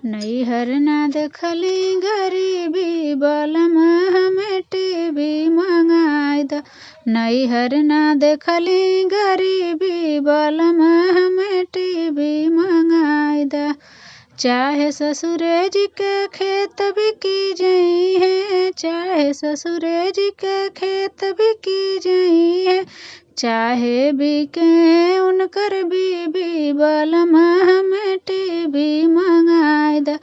नैहर ना देखली गरीबी बलमा हमें टीवी मंगाई द। नैहर ना देखली गरीबी बलमा हमें टीवी मंगाई द। चाहे ससुरे जी के खेत बिकी जई है, चाहे ससुरे जी के खेत बिकी जई है, चाहे बिके उनकर बीबी बलमा हमें टीवी मंगाई द।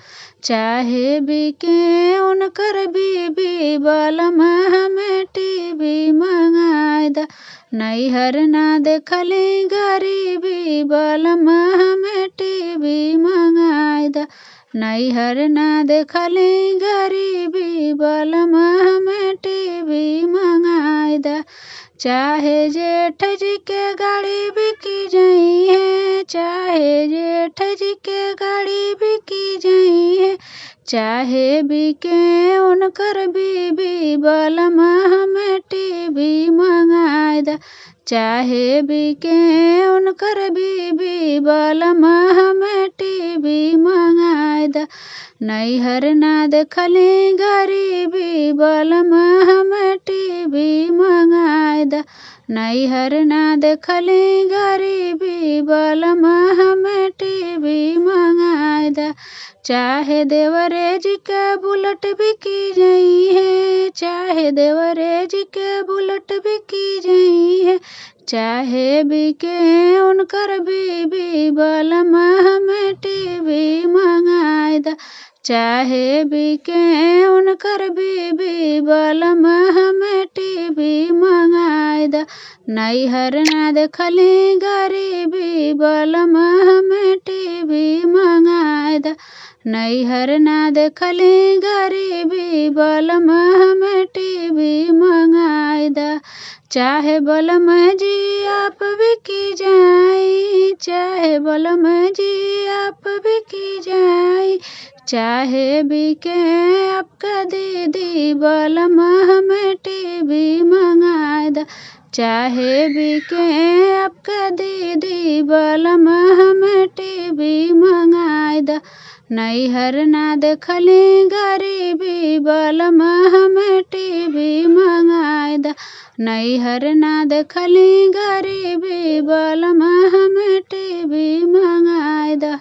चाहे बिके उनकर बीबी बलमा हमें टीवी मंगाई द। नैहर ना देखली गरीबी बलमा हमें टीवी मंगाई द। नैहर ना देखली गरीबी बलमा हमें टीवी मंगाई द। चाहे जेठ जी के गाड़ी बिकी जई है, चाहे जेठ जी के गाड़ी बिकी जई है, चाहे बिके उनकर बीबी बलमा हमें टीवी मंगाई द। चाहे बिके उनकर बीबी बलमा हमें टीवी मंगाई द। नैहर ना देखली गरीबी बलमा हमें टीवी मंगाई द। नैहर ना देखली गरीबी बलमा हमें टीवी मंगाई द। चाहे देवरे जी के बुलेट बिकी जई है, चाहे देवरे जी के बुलेट बिकी जई है, चाहे बिके उनकर बीबी बलमा हमें टीवी मंगाई द। चाहे बिके उनकर बीबी बलमा हमें टीवी मंगाई द। नैहर ना देखली गरीबी बलमा हमें टीवी मंगाई द। नैहर ना देखली गरीबी बलमा हमें टीवी मंगाई द। चाहे बलमा जी आप बिकी जाई, चाहे बलमा जी आप बिकी जाई, चाहे बिके आपका दीदी बलमा हमें टीवी मंगाई द। चाहे बिके आपका दीदी बलमा हमें टीवी मंगाई द। नैहर ना देखली गरीबी बलमा हमें टीवी मंगाई द। नैहर ना देखली गरीबी बलमा हमें टीवी मंगाई द।